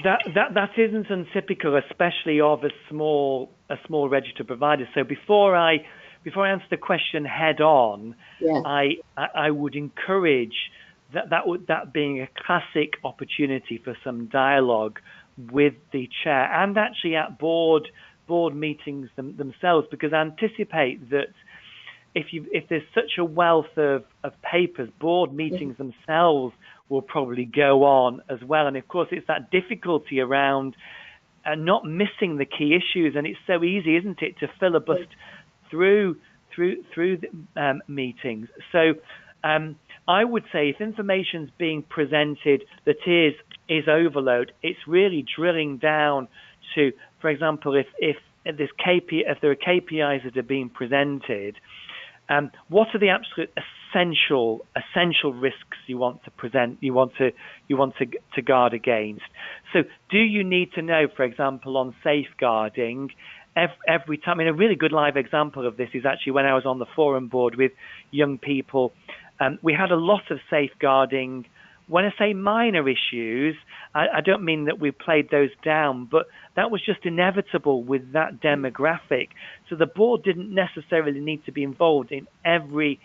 That isn't untypical, especially of a small registered provider. So before I answer the question head on, yeah. I would encourage that being a classic opportunity for some dialogue with the chair, and actually at board meetings themselves, because I anticipate that if there's such a wealth of papers, board meetings themselves will probably go on as well. And of course, it's that difficulty around not missing the key issues. And it's so easy, isn't it, to filibust through the meetings. So I would say if information's being presented that is overload, it's really drilling down to, for example, if there are KPIs that are being presented, what are the absolute essential risks you want to present, you want to guard against? So do you need to know, for example, on safeguarding, every time? I mean, a really good live example of this is actually when I was on the forum board with young people. We had a lot of safeguarding. When I say minor issues, I don't mean that we played those down, but that was just inevitable with that demographic. So the board didn't necessarily need to be involved in every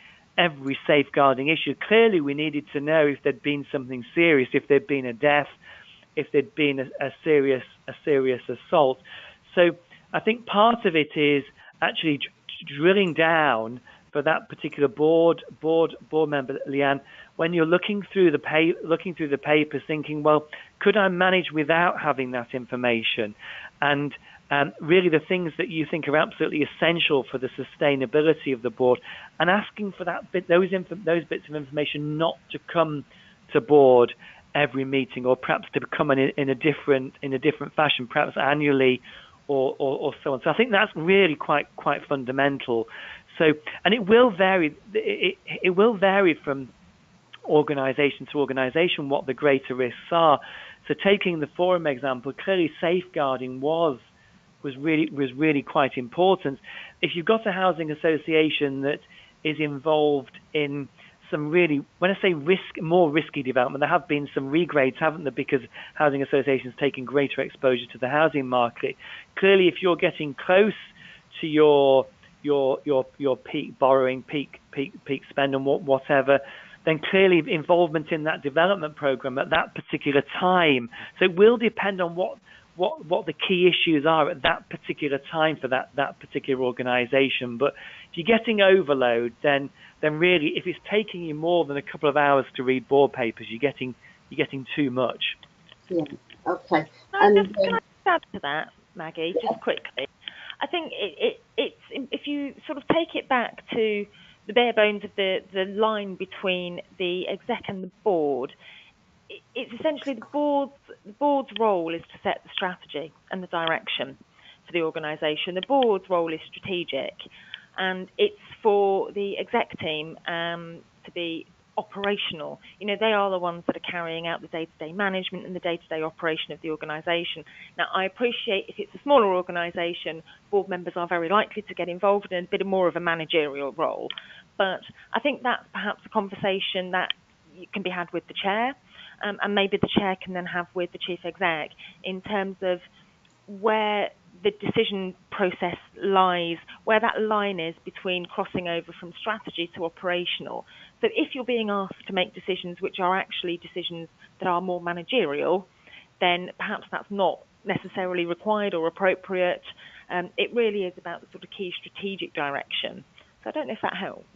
safeguarding issue. Clearly, we needed to know if there'd been something serious, if there'd been a death, if there'd been a serious assault. So I think part of it is actually drilling down for that particular board member, Leanne, when you're looking through the papers, thinking, well, could I manage without having that information? And really the things that you think are absolutely essential for the sustainability of the board, and asking for those bits of information not to come to board every meeting, or perhaps to come in a different fashion, perhaps annually, or so on. So I think that's really quite fundamental. So, and it will vary. It will vary from organisation to organisation what the greater risks are. So, taking the forum example, clearly safeguarding was really quite important. If you've got a housing association that is involved in some really, when I say more risky development, there have been some regrades, haven't there, because housing associations taking greater exposure to the housing market. Clearly, if you're getting close to your peak borrowing, peak spend, and whatever, then clearly involvement in that development program at that particular time. So it will depend on what the key issues are at that particular time for that particular organisation. But if you're getting overload, then really, if it's taking you more than a couple of hours to read board papers, you're getting too much. Yeah. Okay. And can I add to that, Maggie, just quickly? I think it's if you sort of take it back to the bare bones of the line between the exec and the board, it's essentially the board's role is to set the strategy and the direction for the organisation. The board's role is strategic, and it's for the exec team to be operational. They are the ones that are carrying out the day-to-day management and the day-to-day operation of the organisation. Now, I appreciate if it's a smaller organisation, board members are very likely to get involved in a bit more of a managerial role. But I think that's perhaps a conversation that can be had with the chair, and maybe the chair can then have with the chief exec in terms of where the decision process lies, where that line is between crossing over from strategy to operational. So if you're being asked to make decisions which are actually decisions that are more managerial, then perhaps that's not necessarily required or appropriate. It really is about the sort of key strategic direction. So I don't know if that helps.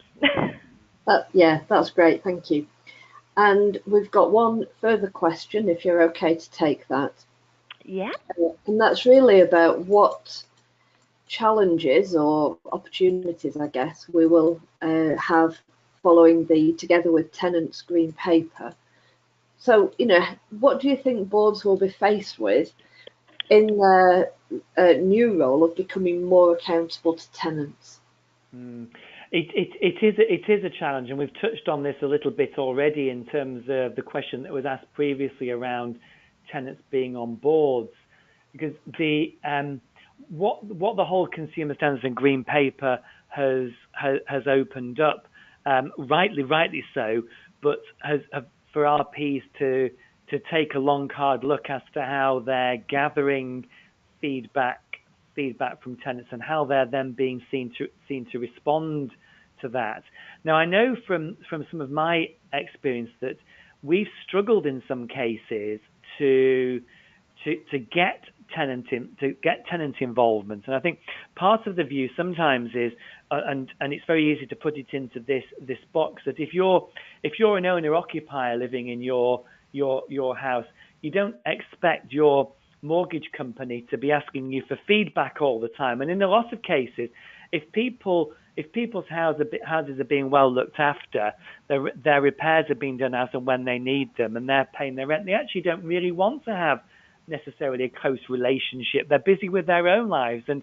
Yeah, that's great. Thank you. And we've got one further question, if you're okay to take that. Yeah. And that's really about what challenges or opportunities, I guess, we will have following the Together with Tenants Green Paper. So, what do you think boards will be faced with in their new role of becoming more accountable to tenants? It is a challenge, and we've touched on this a little bit already in terms of the question that was asked previously around tenants being on boards, because what the whole Consumer Standards and Green Paper has opened up, rightly so, but has for RPs to take a long hard look as to how they're gathering feedback from tenants and how they're then being seen to respond to that. Now, I know from some of my experience that we've struggled in some cases to get tenant involvement, and I think part of the view sometimes is, and it's very easy to put it into this box, that if you're an owner occupier living in your house, you don't expect your mortgage company to be asking you for feedback all the time. And in a lot of cases, if people's houses are being well looked after, their repairs are being done as and when they need them, and they're paying their rent, they actually don't really want to have necessarily a close relationship. They're busy with their own lives, and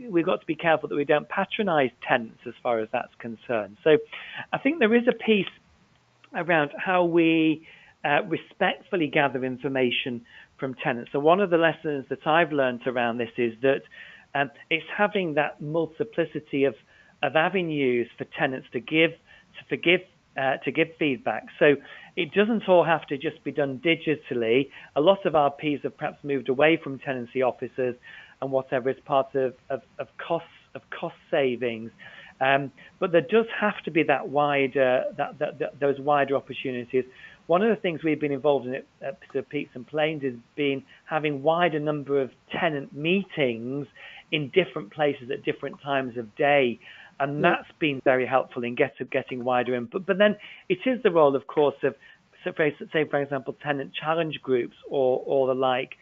we've got to be careful that we don't patronize tenants as far as that's concerned. So I think there is a piece around how we respectfully gather information from tenants. So one of the lessons that I've learned around this is that it's having that multiplicity of avenues for tenants to give feedback. So it doesn't all have to just be done digitally. A lot of RPs have perhaps moved away from tenancy officers and whatever is part of cost savings. But there does have to be that those wider opportunities. One of the things we've been involved in at Sir Peaks and Plains is having wider number of tenant meetings in different places at different times of day. And that's been very helpful in getting wider input. But then it is the role, of course, of, say, for example, tenant challenge groups or the like,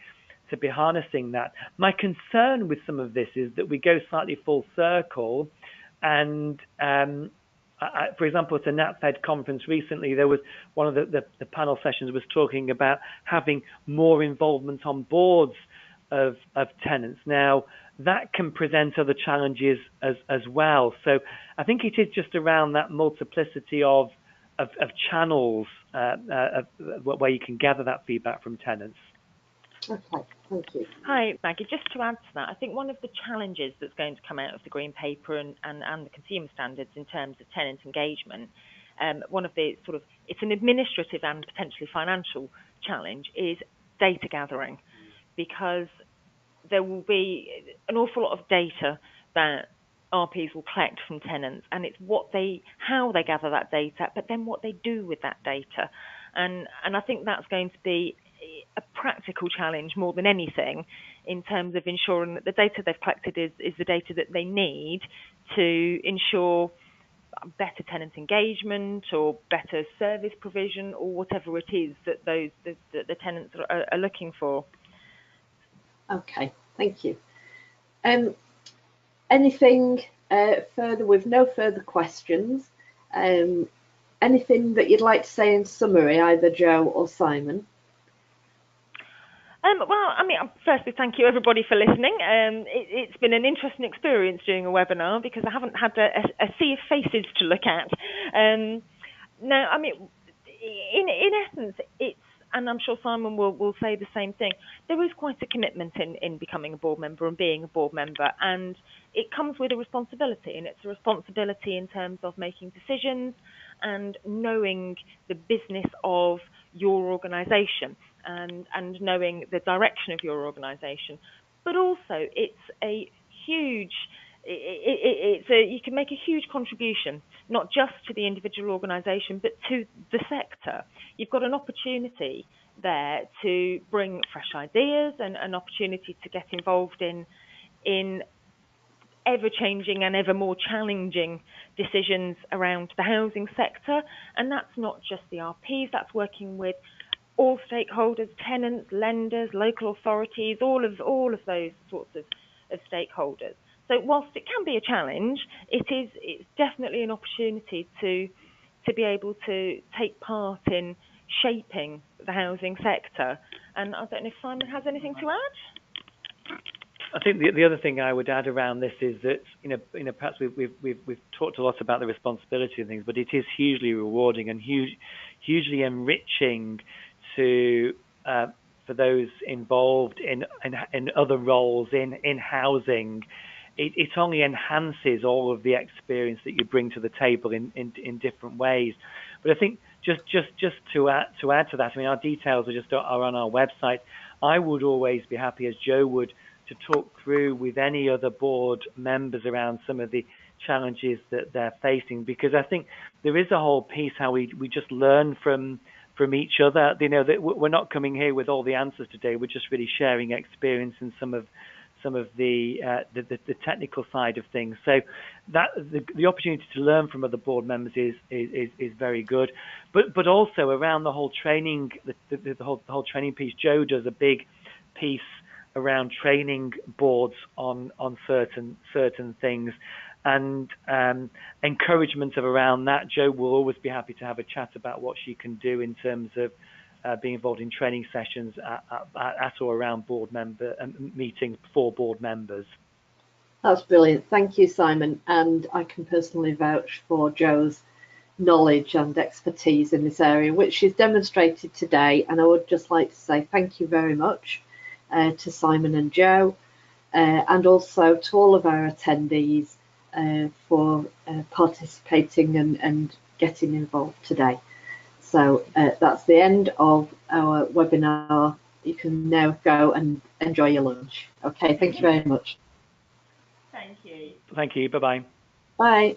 to be harnessing that. My concern with some of this is that we go slightly full circle. And for example, at the NatFed conference recently, there was one of the panel sessions was talking about having more involvement on boards of tenants. Now, that can present other challenges as well. So I think it is just around that multiplicity of channels where you can gather that feedback from tenants. Okay, thank you. Hi, Maggie. Just to add to that, I think one of the challenges that's going to come out of the Green Paper and the consumer standards in terms of tenant engagement, one of the it's an administrative and potentially financial challenge, is data gathering, because there will be an awful lot of data that RPs will collect from tenants, and it's how they gather that data, but then what they do with that data. And I think that's going to be a practical challenge more than anything, in terms of ensuring that the data they've collected is the data that they need to ensure better tenant engagement or better service provision or whatever it is that the tenants are looking for. Okay, thank you. Anything further? With no further questions, anything that you'd like to say in summary, either Joe or Simon? Well, I mean, firstly, thank you everybody for listening. It's been an interesting experience doing a webinar, because I haven't had a sea of faces to look at. Now, I mean, in essence, it's, and I'm sure Simon will say the same thing, there is quite a commitment in becoming a board member and being a board member, and it comes with a responsibility, and it's a responsibility in terms of making decisions and knowing the business of your organisation and knowing the direction of your organisation. But also, it's a huge, you can make a huge contribution, not just to the individual organisation, but to the sector. You've got an opportunity there to bring fresh ideas and an opportunity to get involved in ever-changing and ever more challenging decisions around the housing sector. And that's not just the RPs, that's working with all stakeholders, tenants, lenders, local authorities, all of those sorts of stakeholders. So whilst it can be a challenge, it's definitely an opportunity to be able to take part in shaping the housing sector. And I don't know if Simon has anything to add. I think the other thing I would add around this is that perhaps we've talked a lot about the responsibility and things, but it is hugely rewarding and hugely enriching to for those involved in other roles in housing. It only enhances all of the experience that you bring to the table in different ways. But I think just to add to that, I mean, our details are on our website. I would always be happy, as Joe would, to talk through with any other board members around some of the challenges that they're facing, because I think there is a whole piece how we just learn from each other. That we're not coming here with all the answers today. We're just really sharing experience and some of the technical side of things. So that the opportunity to learn from other board members is very good. But also around the whole training, the whole training piece. Joe does a big piece around training boards on certain things, and encouragement of around that. Joe will always be happy to have a chat about what she can do in terms of being involved in training sessions at or around board member meetings for board members. That's brilliant. Thank you, Simon. And I can personally vouch for Joe's knowledge and expertise in this area, which she's demonstrated today. And I would just like to say thank you very much to Simon and Joe, and also to all of our attendees for participating and getting involved today. So that's the end of our webinar. You can now go and enjoy your lunch. Okay, thank you very much. Thank you. Thank you. Bye-bye. Bye.